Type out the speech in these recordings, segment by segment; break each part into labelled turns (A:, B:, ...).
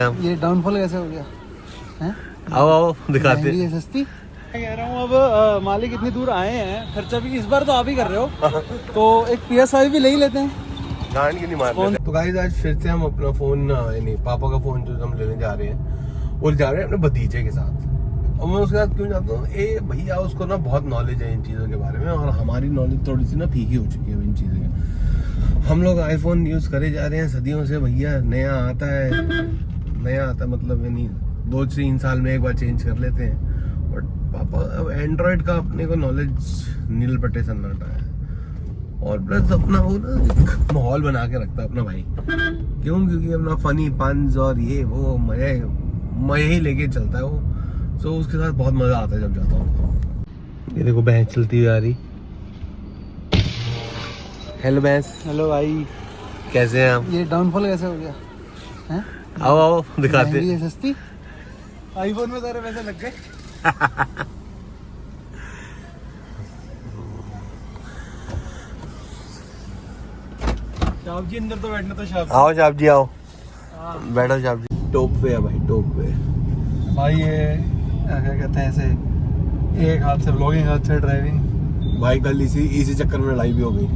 A: ये डाउनफॉल कैसे हो गया है?
B: आओ आओ दिखाते
A: महंगी है सस्ती। मैं कह रहा हूँ अब मालिक इतनी दूर आए हैं, खर्चा भी इस बार तो आप ही कर रहे हो, तो एक PS5 भी ले ही लेते हैं।
B: गांड की नहीं मार। तो गाइस आज फिर से हम अपना फोन यानी पापा का फोन जो हम लेने जा रहे हैं वो जा रहे हैं अपने भतीजे के साथ। और मैं उसके साथ क्यों जाता हूँ, ए भैया उसको ना बहुत नॉलेज है इन चीज़ों के बारे में और हमारी नॉलेज थोड़ी सी ना फीकी हो चुकी है इन चीज़ों की। हम लोग आईफोन यूज़ करे जा रहे हैं सदियों से, भैया नया आता है मतलब यानी 2-3 साल में एक बार चेंज कर लेते हैं। बट पापा अब एंड्रॉयड का अपने को नॉलेज नील पट्टे सन्नाटा है और प्लस अपना वो ना माहौल बना के रखता है अपना भाई। क्यों? क्योंकि अपना फनी पंज और ये वो मजे ही लेके चलता है वो। तो उसके साथ बहुत मजा आता है जब जाता हूँ। ये देखो भैंस चलती हुई आ रही। हेलो भैंस।
A: हेलो भाई,
B: कैसे हैं आप?
A: ये डाउनफॉल कैसे हो गया है?
B: आओ आओ दिखाते।
A: महंगी है सस्ती। आईफोन में सारे पैसे लग गए। शाहब जी अंदर तो बैठना तो शाहब।
B: आओ शाहब जी आओ, बैठो शाहब जी। टॉप पे है भाई, टॉप पे
A: भाई। ये क्या कहते हैं ऐसे, एक हाथ से व्लॉगिंग, हाथ से ड्राइविंग।
B: भाई कल इसी चक्कर में लड़ाई भी हो गई।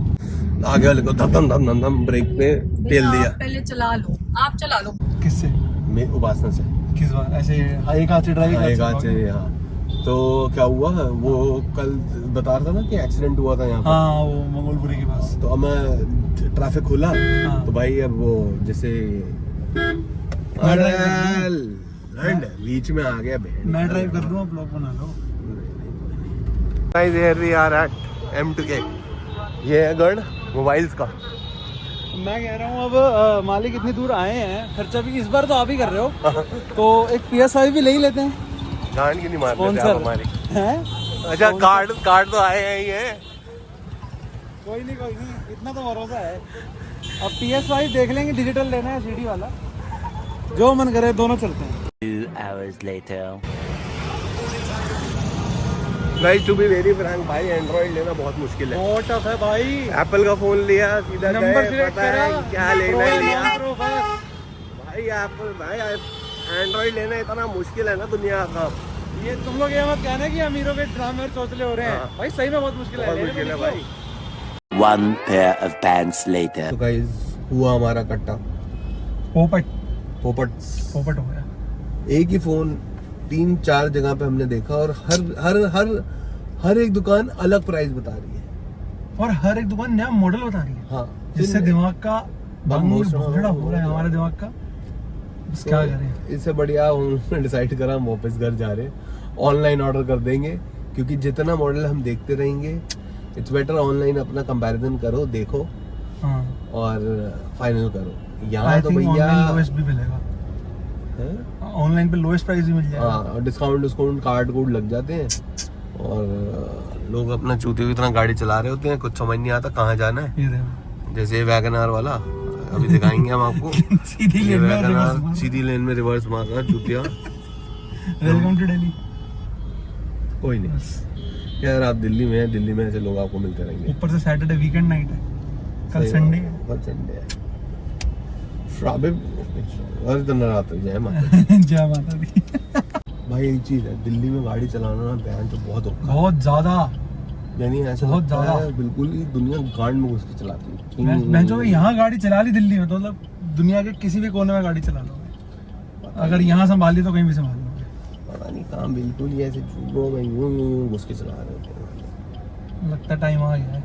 B: आगे वाले को धम ब्रेक पे पेल दिया।
C: पहले चला लो, आप चला लो।
A: किससे?
B: मैं उपासना से।
A: किस बार ऐसे एक हाथ से ड्राइविंग?
B: एक हाथ से। हाँ तो क्या हुआ, वो कल बता रहा था ना कि एक्सीडेंट हुआ था यहाँ पर।
A: हाँ वो मंगोलपुरी के पास।
B: तो अब मैं ट्रैफिक खुला।
A: हाँ।
B: तो भाई अब वो जैसे बीच में आ गया।
A: मैं ड्राइव कर लूँ, आप ब्लॉग बना लो।
B: Guys, here we are at M2K। ये है गढ़ मोबाइल्स का।
A: मैं कह रहा हूँ अब मालिक इतनी दूर आए हैं, खर्चा भी इस बार तो आप ही कर रहे हो, तो एक PS5 भी ले ही लेते हैं।
B: गांड की नहीं मार
A: स्पॉन्सर
B: हमारी
A: हैं?
B: अच्छा कार्ड तो आए हैं ही हैं।
A: कोई नहीं इतना तो भरोसा है। अब PS5 देख लेंगे, डिजिटल लेना है CD वाला, जो मन करे दोनों चलते हैं।
D: 2 hours later।
B: Guys to be very frank भाई, एंड्रॉइड लेना बहुत मुश्किल है।
A: बहुत टफ है भाई।
B: एप्पल का फोन लिया, सीधा
A: नंबर
B: गए,
A: सिलेक्ट
B: पता है
A: करा,
B: क्या लेना है लिया।
A: बस।
B: भाई एप्पल भाई एंड्रॉइड लेना इतना मुश्किल है ना दुनिया का।
A: ये तुम लोग ये मत कहना कि अमीरों के ड्रामे और चौचले हो रहे हैं।
B: हाँ।
A: भाई सही में बहुत मुश्किल है।
B: बहुत मुश्किल है भाई।
D: 1 pair of pants later।
B: तो गाइस हुआ हमारा कट्टा
A: पोपट
B: हो
A: गया।
B: एक ही फोन 3-4 जगह पे हमने देखा और हर एक दुकान अलग प्राइस बता रही है
A: और हर एक दुकान नया मॉडल बता रही है।
B: हाँ
A: जिससे दिमाग का
B: भंग हो
A: रहा है हमारे दिमाग का। बस क्या करें।
B: इससे बढ़िया हमने डिसाइड करा हम वापस घर जा रहे हैं, ऑनलाइन ऑर्डर कर देंगे। क्योंकि जितना मॉडल हम देखते रहेंगे इट्स बेटर ऑनलाइन अपना कंपैरिजन करो, देखो
A: हाँ।
B: और फाइनल करो। यहाँ तो भैया
A: लोएस्ट भी मिलेगा, ऑनलाइन पे लोएस्ट प्राइस भी मिल जाएगा।
B: हाँ डिस्काउंट कार्ड लग जाते हैं और लोग अपना चूते की तरह गाड़ी चला रहे होते हैं, कुछ समझ नहीं आता कहाँ जाना है।
A: ये देखो
B: जैसे वैगनआर वाला अभी दिखाएंगे हम आपको। सीधी लेन में रिवर्स मारना चूतिया।
A: Welcome to Delhi.
B: कोई नहीं यार, आप दिल्ली में हैं, दिल्ली में ऐसे लोग आपको मिलते रहेंगे।
A: ऊपर से सैटरडे वीकेंड नाइट है, कल संडे है।
B: कल संडे है। जय माता
A: जय माता दी।
B: भाई एक चीज है, दिल्ली में गाड़ी चलाना ना बहन तो बहुत औखा है।
A: बहुत ज्यादा,
B: यानी ऐसा
A: बहुत
B: लगता
A: ज्यादा।
B: है बिल्कुल ही दुनिया गांड में घुस के चलाती है।
A: मैं जो यहाँ गाड़ी चला ली दिल्ली में, तो मतलब दुनिया के किसी भी कोने में गाड़ी चला लो, अगर यहाँ संभाली तो कहीं भी संभाल लो।
B: पता नहीं कहाँ बिल्कुल ही ऐसे चूड़ों में यूं घुस के चला रहे होते हैं।
A: लगता टाइम आ गया है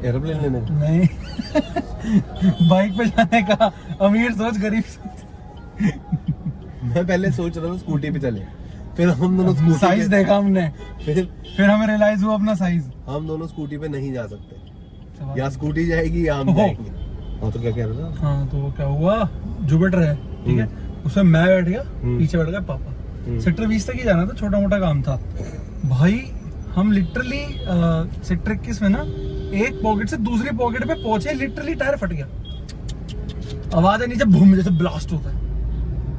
B: एरोप्लेन लेने का।
A: नहीं बाइक पे जाने का। अमीर सोच गरीब सोच।
B: मैं पहले सोच रहा था स्कूटी पे चले, फिर हम दोनों
A: साइज देखा हमने,
B: फिर
A: हमें रियलाइज हुआ अपना साइज।
B: हम दोनों स्कूटी पे नहीं जा सकते, या स्कूटी जाएगी या हम जाएंगे। हाँ तो क्या कह रहा था?
A: हाँ तो क्या हुआ, जुपिटर है ठीक है, उसमें मैं बैठ गया, पीछे बैठ गया पापा। सेक्टर 20 तक ही जाना था, छोटा मोटा काम था भाई। हम लिटरली सेक्टर 21 में ना एक पॉकेट से दूसरी पॉकेट में पहुंचे, लिटरली टायर फट गया। आवाज है नीचे भूम जैसे ब्लास्ट होता है।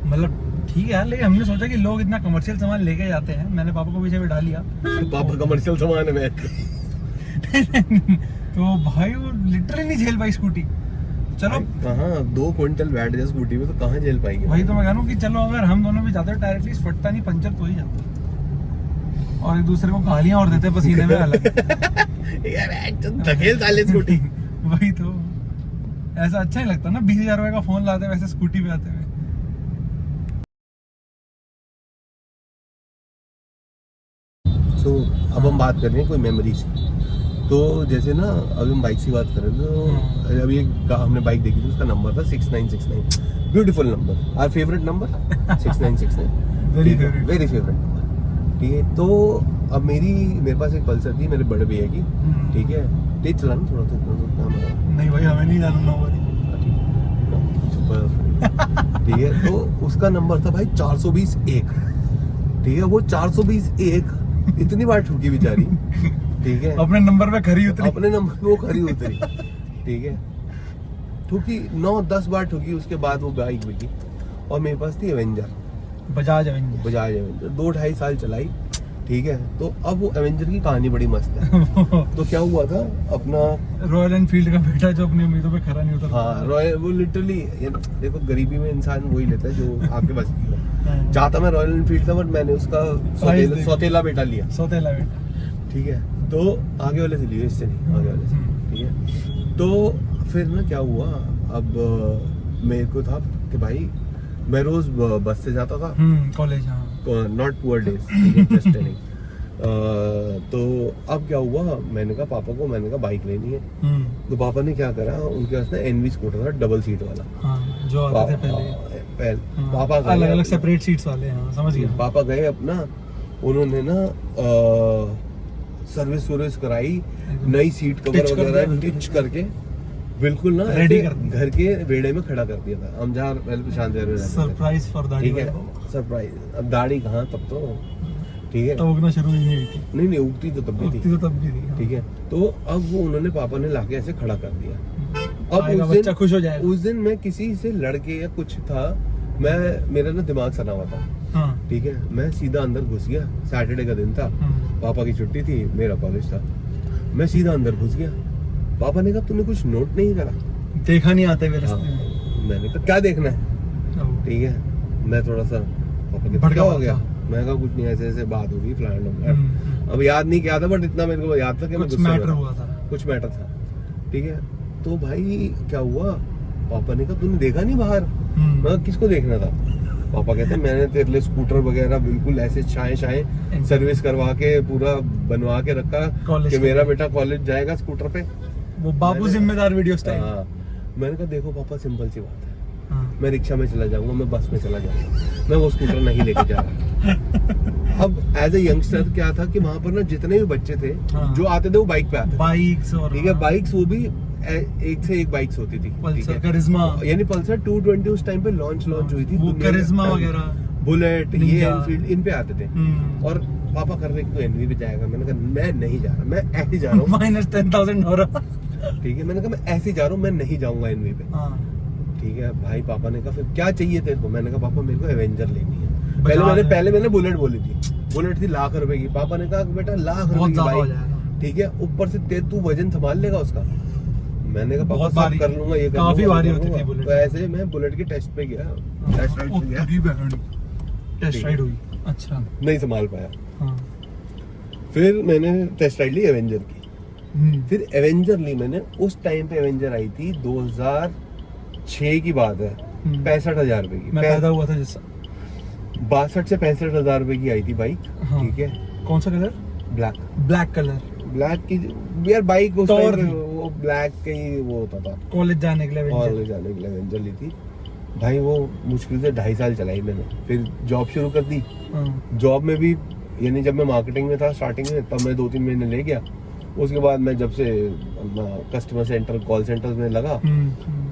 A: मतलब ठीक है, लेकिन हमने सोचा कि लोग इतना कमर्शियल सामान लेके जाते हैं, मैंने पापा को पीछे बिठा लिया।
B: पापा कमर्शियल सामान में
A: तो भाई वो लिटरली नहीं झेल पाई स्कूटी। चलो
B: कहाँ 2 क्विंटल बैठ जाए स्कूटी में तो कहाँ झेल पाएंगे।
A: वही तो मैं कह रहा हूँ कि चलो अगर हम दोनों भी जाते हैं एटलीस्ट फटता नहीं, पंचर तो ही जाता और एक दूसरे को गालियां और देते पसीने में अलग।
B: धकेल साले स्कूटी।
A: वही तो, ऐसा अच्छा नहीं लगता ना 20,000 रुपए का फोन लाते वैसे स्कूटी पे आते हुए।
B: सो अब हम बात कर रहे हैं कोई मेमोरीज की। तो जैसे ना अभी हम बाइक की बात कर रहे थे तो अभी एक हमने बाइक देखी थी, उसका नंबर था 6969। Beautiful number, our favourite number 6969, very favourite number. ठीक है, तो अब मेरे पास एक पल्सर थी मेरे बड़े भैया की। ठीक है, तेज चलाना थोड़ा सा
A: नहीं भाई हमें नहीं जानना हुआ।
B: ठीक है, तो उसका नंबर था भाई 420-1। ठीक है, वो 420-1 इतनी बार ठुकी बेचारी। ठीक है,
A: अपने नंबर पे खरी उतरी,
B: अपने नंबर पे वो खरी उतरी। ठीक है, ठुकी 9-10 बार ठुकी, उसके बाद वो बाइक बिकी और मेरे पास थी एवेंजर,
A: बजाज एवेंजर।
B: 2-2.5 साल चलाई। ठीक है, तो अब वो एवेंजर की कहानी बड़ी मस्त है। तो क्या हुआ था अपना
A: रॉयल एनफील्ड का बेटा जो अपनी उम्मीदों पे खरा नहीं उतर।
B: हाँ, रॉयल वो लिटरली देखो गरीबी में इंसान वही लेता है जो आपके पास की हो। चाहता मैं रॉयल एनफील्ड था, बट मैंने उसका सौतेला बेटा लिया।
A: सौतेला बेटा।
B: ठीक है, तो आगे वाले से लियो, इससे नहीं, आगे वाले से। ठीक है, तो फिर ना क्या हुआ, अब मेरे को था कि भाई मैं रोज बस से जाता था
A: कॉलेज। हाँ,
B: not poor days, just telling. तो अब क्या हुआ, मैंने कहा पापा को, मैंने कहा बाइक लेनी है। तो पापा ने क्या करा, उनके पास ना एनवी स्कूटर था, डबल सीट वाला।
A: हाँ, जो आते थे पहले।
B: पापा
A: अलग अलग सेपरेट सीट्स वाले। हाँ, समझ गया।
B: पापा गए अपना, उन्होंने ना सर्विस कराई, नई सीट कवर वगैरह टिच करके बिल्कुल ना
A: रेडी कर दिया,
B: घर के वेड़े में खड़ा कर दिया था। हम जहाँ पहले प्रशांत शहर में रहते थे।
A: सरप्राइज फॉर दाढ़ी।
B: ठीक है, सरप्राइज। अब दाढ़ी कहाँ, तब तो ठीक है,
A: तब उगना शुरू ही नहीं हुई थी।
B: नहीं उगती तो तब भी थी।
A: तो तब भी थी।
B: ठीक है, तो अब वो उन्होंने पापा ने लाके ऐसे खड़ा कर दिया। अब
A: आएगा
B: उस दिन
A: बच्चा खुश हो जाएगा।
B: उस दिन मैं किसी से लड़के या कुछ था, मेरा ना दिमाग सना हुआ था।
A: हाँ।
B: ठीक है, मैं सीधा अंदर घुस गया। सैटरडे का दिन था, पापा की छुट्टी थी, मेरा कॉलेज था। मैं सीधा अंदर घुस गया। पापा ने कहा तूने कुछ नोट नहीं करा?
A: देखा नहीं आते हुए रास्ते में।
B: मैंने कहा क्या देखना है? ठीक है, मैं थोड़ा सा पापा के
A: भड़का
B: हो गया। मैं कहा कुछ नहीं, ऐसे बात होगी फ्लैंड। अब याद नहीं क्या था, बट इतना मेरे को याद था कि
A: कुछ मैटर हुआ था।
B: कुछ मैटर था। ठीक है, तो भाई क्या हुआ, पापा ने कहा तूने देखा नहीं बाहर? मैं कहा किसको देखना था? पापा कहते मैंने तेरे लिए स्कूटर वगैरह बिल्कुल ऐसे छाए सर्विस करवा के पूरा बनवा के रखा कि मेरा बेटा कॉलेज जाएगा स्कूटर पे।
A: वो बाबू जिम्मेदार वीडियो स्टाइल।
B: हाँ, मैंने कहा देखो पापा, सिंपल सी बात है। मैं रिक्शा में चला जाऊंगा, मैं बस में चला जाऊंगा, मैं वो स्कूटर नहीं लेके जा रहा। अब एज ए यंगस्टर क्या था कि वहां पर ना जितने भी बच्चे थे जो आते थे वो बाइक पे आते थे।
A: बाइक्स और
B: ठीक है, बाइक्स वो भी एक से एक बाइक्स होती थी।
A: पल्सर, करिश्मा,
B: यानी पल्सर 220 उस टाइम पे लॉन्च हुई थी।
A: वो करिश्मा वगैरह,
B: बुलेट, ये एनफील्ड, इन पे आते थे। और पापा कर रहे तो एनवी पे जाएगा। मैंने कहा मैं नहीं जा रहा, मैं ऐसे जा रहा हूँ।
A: -10,000 हो रहा।
B: ठीक है, मैंने कहा मैं ऐसे जा रहा हूँ, मैं नहीं जाऊंगा एनवी पे। ठीक है भाई, पापा ने कहा फिर क्या चाहिए तेरे को? मैंने कहा पापा मेरे को एवेंजर लेनी है। पहले मैंने बुलेट बोली थी। बुलेट थी लाख रुपए की। पापा ने कहा बेटा लाख रुपए की बाइक, ठीक है, ऊपर से तू वजन संभाल लेगा उसका। मैंने कहा पापा सब कर लूंगा, ये
A: काफी भारी होती थी बुलेट।
B: तो ऐसे मैं बुलेट के टेस्ट पे गया, टेस्ट
A: राइड हुई। अच्छा,
B: नहीं संभाल पाया। फिर मैंने टेस्ट राइड ली एवेंजर की। फिर एवेंजर ली मैंने। उस टाइम पे एवेंजर आई थी 2006 की बात है, 65,000 रुपए की।
A: मैं पैदा हुआ था जिस
B: 62 से 65,000 रुपए की आई थी बाइक। ठीक है,
A: कौन सा कलर? Black colour.
B: ब्लैक की यार बाइक उस टाइम वो ब्लैक का ही वो होता था।
A: कॉलेज जाने के लिए
B: एवेंजर ली थी भाई। वो मुश्किल से 2.5 साल चलाई मैंने। फिर जॉब शुरू कर दी। जॉब में भी यानी जब मैं मार्केटिंग में था स्टार्टिंग में, तब मैं 2-3 महीने ले गया। उसके बाद मैं जब से कस्टमर सेंटर, कॉल सेंटर में लगा,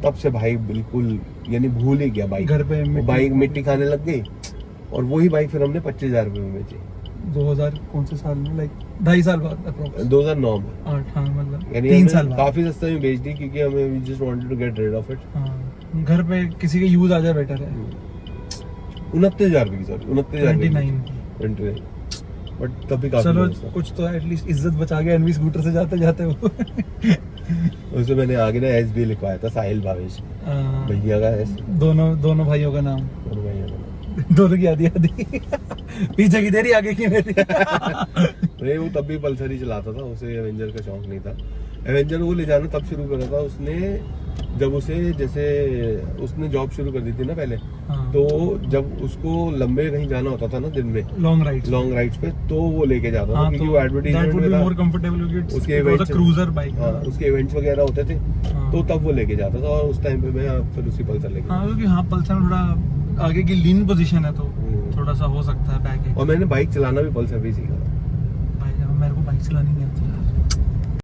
B: तब से भाई बिल्कुल यानी भूल ही गया बाइक। घर पे बाइक मिट्टी खाने लग गई। और वही बाइक फिर हमने 25,000 रुपए में बेची।
A: 2000 कौन से साल में? लाइक 2.5 साल बाद,
B: 2009 में।
A: 8, हाँ, मतलब
B: यानी
A: 3 साल बाद।
B: काफी सस्ते में बेच दी क्योंकि हमें we just wanted to get rid of it.
A: घर पे किसी का यूज आ जाए बेटर है।
B: 29,000 रुपए की, सॉरी
A: 29
B: 29, बट तभी काफी
A: चलो कुछ तो एटलीस्ट इज्जत बचा गया एनवी स्कूटर से जाते जाते वो।
B: उसमें मैंने आगे ना एस बी लिखवाया था, साहिल भावेश भैया का एस।
A: दोनों भाइयों का नाम,
B: और भैया का
A: दोनों की आधी आधी पीछे की तेरी आगे की मेरी।
B: नहीं, वो तब भी पल्सर ही चलाता था, उसे एवेंजर का शौक नहीं था। एवेंजर वो ले जाना तब शुरू करा था उसने जब उसे, जैसे उसने जॉब शुरू कर दी थी ना पहले,
A: हाँ।
B: तो जब उसको लंबे कहीं जाना होता था ना दिन में,
A: लॉन्ग राइड्स
B: पे, तो वो लेके जाता था,
A: हाँ,
B: क्योंकि
A: तो
B: वो एडवर्टाइजमेंट में था।
A: मोर कंफर्टेबल
B: उसके events-
A: क्रूजर बाइक।
B: हाँ, उसके इवेंट्स वगैरह होते थे,
A: हाँ।
B: तो तब वो लेके जाता था, और उस टाइम पे मैं फिर उसी पल्सर लेके
A: हाँ, क्योंकि हाँ पल्सर में थोड़ा आगे की लीन पोजीशन है, तो थोड़ा सा हो सकता है बैक।
B: और मैंने बाइक चलाना भी पल्सर पे ही सीखा था।
A: भाई मेरे को बाइक चलानी नहीं आती।